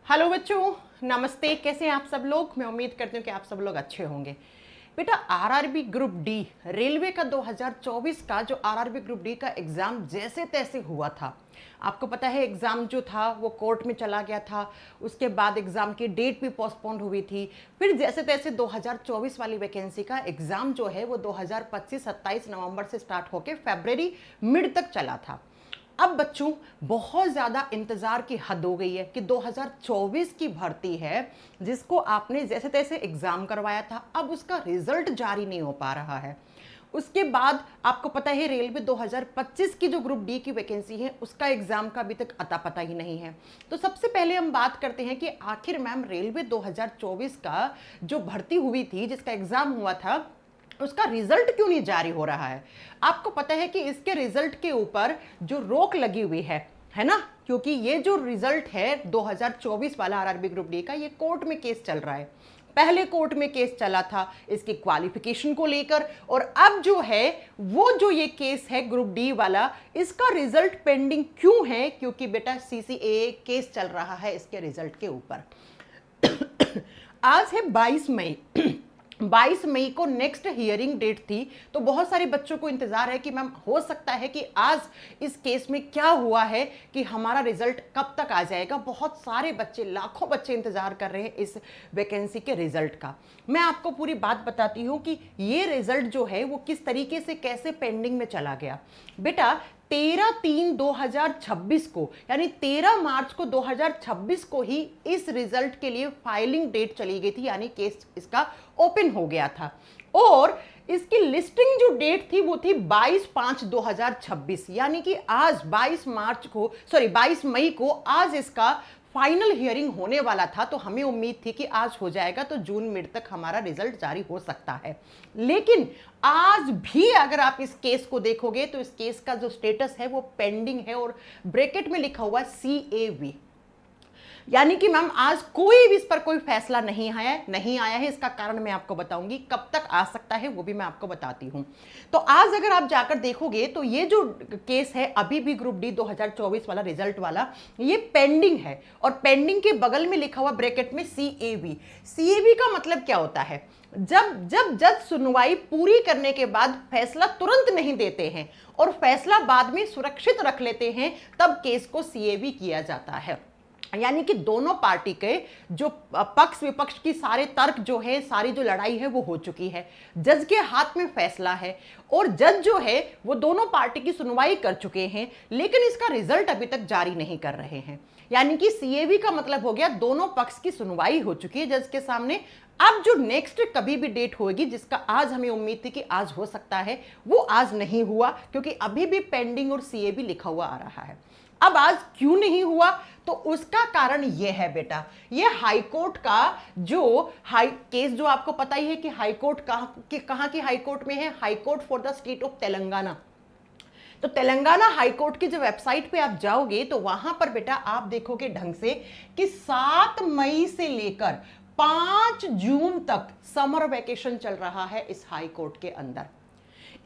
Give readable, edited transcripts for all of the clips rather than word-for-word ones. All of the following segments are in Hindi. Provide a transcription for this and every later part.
हेलो बच्चों, नमस्ते। कैसे हैं आप सब लोग? मैं उम्मीद करती हूँ कि आप सब लोग अच्छे होंगे। बेटा, आरआरबी ग्रुप डी रेलवे का 2024 का जो आरआरबी ग्रुप डी का एग्ज़ाम जैसे तैसे हुआ था। आपको पता है एग्ज़ाम जो था वो कोर्ट में चला गया था। उसके बाद एग्ज़ाम की डेट भी पोस्टपोन्ड हुई थी। फिर जैसे तैसे 2024 वाली वैकेंसी का एग्ज़ाम जो है वो 2025-27 नवंबर से स्टार्ट होकर फरवरी मिड तक चला था। अब बच्चों, बहुत ज़्यादा इंतज़ार की हद हो गई है कि 2024 की भर्ती है जिसको आपने जैसे तैसे एग्ज़ाम करवाया था, अब उसका रिजल्ट जारी नहीं हो पा रहा है। उसके बाद आपको पता है रेलवे 2025 की जो ग्रुप डी की वैकेंसी है उसका एग्ज़ाम का अभी तक अता पता ही नहीं है। तो सबसे पहले हम बात करते हैं कि आखिर मैम रेलवे 2024 का जो भर्ती हुई थी, जिसका एग्ज़ाम हुआ था, उसका रिजल्ट क्यों नहीं जारी हो रहा है। आपको पता है कि इसके रिजल्ट के ऊपर जो रोक लगी हुई है ना, क्योंकि ये जो रिजल्ट है 2024 वाला आरआरबी ग्रुप डी का, ये कोर्ट में केस चल रहा है। पहले कोर्ट में केस चला था इसकी क्वालिफिकेशन को लेकर, और अब जो है वो जो ये केस है ग्रुप डी वाला, इसका रिजल्ट पेंडिंग क्यों है? क्योंकि बेटा सीसीए केस चल रहा है इसके रिजल्ट के ऊपर। आज है 22 मई। 22 मई को नेक्स्ट हियरिंग डेट थी, तो बहुत सारे बच्चों को इंतजार है कि मैम हो सकता है कि आज इस केस में क्या हुआ है कि हमारा रिजल्ट कब तक आ जाएगा। बहुत सारे बच्चे, लाखों बच्चे इंतजार कर रहे हैं इस वैकेंसी के रिजल्ट का। मैं आपको पूरी बात बताती हूँ कि ये रिजल्ट जो है वो किस तरीके से कैसे पेंडिंग में चला गया। बेटा, 13/3/2026 को, यानी 13 मार्च को 2026 को ही इस रिजल्ट के लिए फाइलिंग डेट चली गई थी, यानी केस इसका ओपन हो गया था। और इसकी लिस्टिंग जो डेट थी वो थी 22/5/2026, यानी कि आज 22 मई को आज इसका फाइनल हियरिंग होने वाला था। तो हमें उम्मीद थी कि आज हो जाएगा, तो जून मिड तक हमारा रिजल्ट जारी हो सकता है। लेकिन आज भी अगर आप इस केस को देखोगे तो इस केस का जो स्टेटस है वो पेंडिंग है, और ब्रैकेट में लिखा हुआ CAV, यानी कि मैम आज कोई भी इस पर कोई फैसला नहीं आया है। इसका कारण मैं आपको बताऊंगी, कब तक आ सकता है वो भी मैं आपको बताती हूं। तो आज अगर आप जाकर देखोगे तो ये जो केस है अभी भी ग्रुप डी 2024 वाला रिजल्ट वाला, ये पेंडिंग है, और पेंडिंग के बगल में लिखा हुआ ब्रैकेट में CAV का मतलब क्या होता है? जब जब जज सुनवाई पूरी करने के बाद फैसला तुरंत नहीं देते हैं और फैसला बाद में सुरक्षित रख लेते हैं, तब केस को CAV किया जाता है। यानी कि दोनों पार्टी के जो पक्ष विपक्ष की सारे तर्क जो है, सारी जो लड़ाई है वो हो चुकी है। जज के हाथ में फैसला है, और जज जो है वो दोनों पार्टी की सुनवाई कर चुके हैं, लेकिन इसका रिजल्ट अभी तक जारी नहीं कर रहे हैं। यानी कि CAV का मतलब हो गया दोनों पक्ष की सुनवाई हो चुकी है जज के सामने। अब जो नेक्स्ट कभी भी डेट होगी, जिसका आज हमें उम्मीद थी कि आज हो सकता है, वो आज नहीं हुआ, क्योंकि अभी भी पेंडिंग और CAV लिखा हुआ आ रहा है। अब आज क्यों नहीं हुआ? तो उसका कारण यह है बेटा, ये हाईकोर्ट का जो केस, जो आपको पता ही है कि हाईकोर्ट कहाँ की हाईकोर्ट में है, high court for the state of Telangana. तो तेलंगाना हाईकोर्ट की जो वेबसाइट पे आप जाओगे तो वहां पर बेटा आप देखोगे ढंग से कि 7 मई से लेकर 5 जून तक समर वेकेशन चल रहा है इस हाईकोर्ट के अंदर।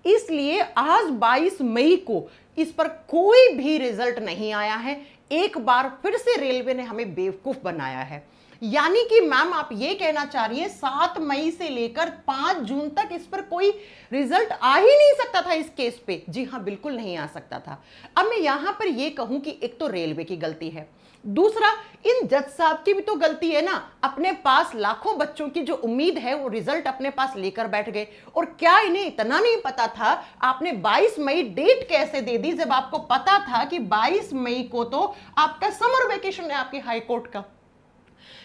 इसलिए आज 22 मई को इस पर कोई भी रिजल्ट नहीं आया है। एक बार फिर से रेलवे ने हमें बेवकूफ बनाया है। यानी कि मैम आप ये कहना चाह रही है 7 मई से लेकर 5 जून तक इस पर कोई रिजल्ट आ ही नहीं सकता था इस केस पे? जी हाँ, बिल्कुल नहीं आ सकता था। अब मैं यहां पर यह कहूं कि एक तो रेलवे की गलती है, दूसरा इन जज साहब की भी तो गलती है ना। अपने पास लाखों बच्चों की जो उम्मीद है वो रिजल्ट अपने पास लेकर बैठ गए, और क्या इन्हें इतना नहीं पता था? आपने 22 मई डेट कैसे दे दी जब आपको पता था कि 22 मई को तो आपका समर वेकेशन है आपकी हाईकोर्ट का,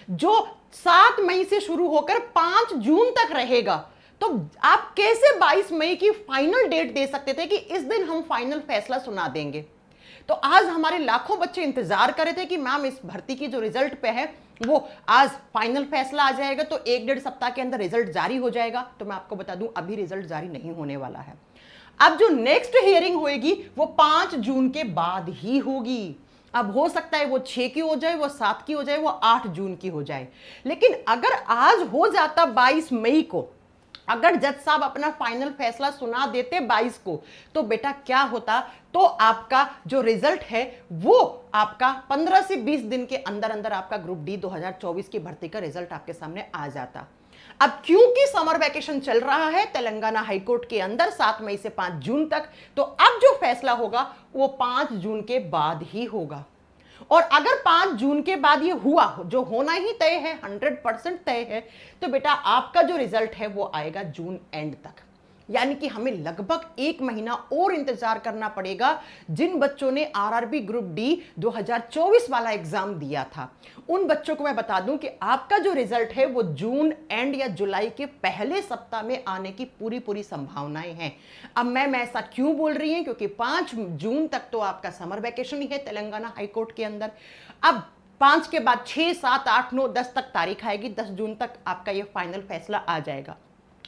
जो 7 मई से शुरू होकर 5 जून तक रहेगा। तो आप कैसे 22 मई की फाइनल डेट दे सकते थे कि इस दिन हम फाइनल फैसला सुना देंगे? तो आज हमारे लाखों बच्चे इंतजार कर रहे थे कि मैम इस भर्ती की जो रिजल्ट पे है वो आज फाइनल फैसला आ जाएगा, तो 1-1.5 सप्ताह के अंदर रिजल्ट जारी हो जाएगा। तो मैं आपको बता दूं अभी रिजल्ट जारी नहीं होने वाला है। अब जो नेक्स्ट हियरिंग होगी वो 5 जून के बाद ही होगी। अब हो सकता है वो 6 की हो जाए, वो 7 की हो जाए, वो 8 जून की हो जाए। लेकिन अगर आज हो जाता 22 मई को, अगर जज साहब अपना फाइनल फैसला सुना देते 22 को, तो बेटा क्या होता, तो आपका जो रिजल्ट है वो आपका 15 से 20 दिन के अंदर अंदर आपका ग्रुप डी 2024 की भर्ती का रिजल्ट आपके सामने आ जाता। अब क्योंकि समर वैकेशन चल रहा है तेलंगाना हाईकोर्ट के अंदर 7 मई से 5 जून तक, तो अब जो फैसला होगा वो 5 जून के बाद ही होगा। और अगर 5 जून के बाद ये हुआ, जो होना ही तय है, 100% तय है, तो बेटा आपका जो रिजल्ट है वो आएगा जून एंड तक। यानी कि हमें लगभग 1 महीना और इंतजार करना पड़ेगा। जिन बच्चों ने आरआरबी ग्रुप डी 2024 वाला एग्जाम दिया था, उन बच्चों को मैं बता दूं कि आपका जो रिजल्ट है वो जून एंड या जुलाई के पहले सप्ताह में आने की पूरी पूरी संभावनाएं हैं। अब मैं ऐसा क्यों बोल रही हूं, क्योंकि 5 जून तक तो आपका समर वैकेशन ही है तेलंगाना हाईकोर्ट के अंदर। अब 5 के बाद 6, 7, 8, 9, 10 तक तारीख आएगी, 10 जून तक आपका ये फाइनल फैसला आ जाएगा।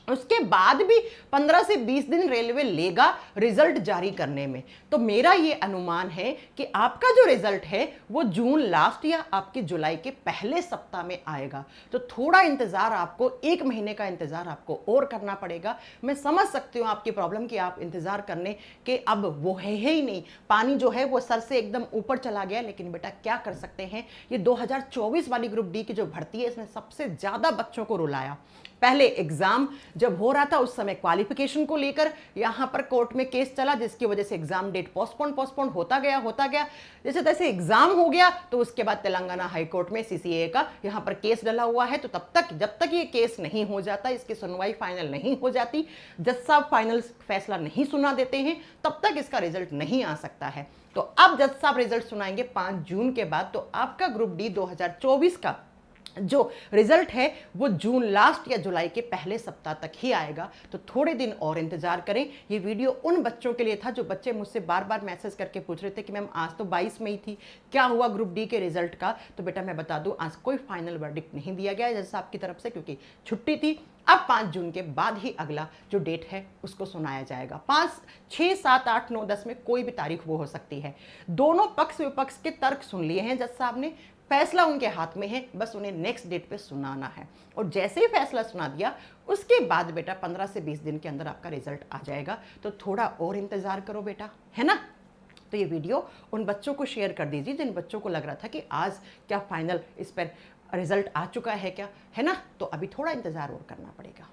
उसके बाद भी 15 से 20 दिन रेलवे लेगा रिजल्ट जारी करने में। तो मेरा ये अनुमान है कि आपका जो रिजल्ट है वो जून लास्ट या आपके जुलाई के पहले सप्ताह में आएगा। तो थोड़ा इंतजार आपको, 1 महीने का इंतजार आपको और करना पड़ेगा। मैं समझ सकती हूँ आपकी प्रॉब्लम कि आप इंतजार करने के अब वो है ही नहीं, पानी जो है वो सर से एकदम ऊपर चला गया। लेकिन बेटा क्या कर सकते हैं, ये 2024 वाली ग्रुप डी की जो भर्ती है इसने सबसे ज्यादा बच्चों को रुलाया। पहले एग्जाम जब हो रहा था उस समय क्वालिफिकेशन को लेकर यहां पर कोर्ट में केस चला, जिसकी वजह से एग्जाम डेट पोस्टपोन होता गया। जैसे तैसे एग्जाम हो गया तो उसके बाद तेलंगाना हाईकोर्ट में सीसीए का यहां पर केस डला हुआ है। तो तब तक, जब तक ये केस नहीं हो जाता, इसकी सुनवाई फाइनल नहीं हो जाती, जज साहब फाइनल फैसला नहीं सुना देते हैं, तब तक इसका रिजल्ट नहीं आ सकता है। तो अब जज साहब रिजल्ट सुनाएंगे 5 जून के बाद, तो आपका ग्रुप डी 2024 का जो रिजल्ट है वो जून लास्ट या जुलाई के पहले सप्ताह तक ही आएगा। तो थोड़े दिन और इंतजार करें। ये वीडियो उन बच्चों के लिए था जो बच्चे मुझसे बार बार मैसेज करके पूछ रहे थे कि मैम आज तो 22 मई थी, क्या हुआ ग्रुप डी के रिजल्ट का। तो बेटा मैं बता दूं, आज कोई फाइनल वर्डिक्ट नहीं दिया गया जज साहब की तरफ से, क्योंकि छुट्टी थी। अब 5 जून के बाद ही अगला जो डेट है उसको सुनाया जाएगा। 5, 6, 7, 8, 9, 10 में कोई भी तारीख वो हो सकती है। दोनों पक्ष विपक्ष के तर्क सुन लिए हैं जज साहब ने, फैसला उनके हाथ में है, बस उन्हें नेक्स्ट डेट पे सुनाना है। और जैसे ही फैसला सुना दिया उसके बाद बेटा 15 से 20 दिन के अंदर आपका रिजल्ट आ जाएगा। तो थोड़ा और इंतजार करो बेटा, है ना। तो ये वीडियो उन बच्चों को शेयर कर दीजिए जिन बच्चों को लग रहा था कि आज क्या फाइनल इस पर रिजल्ट आ चुका है क्या, है ना। तो अभी थोड़ा इंतजार और करना पड़ेगा।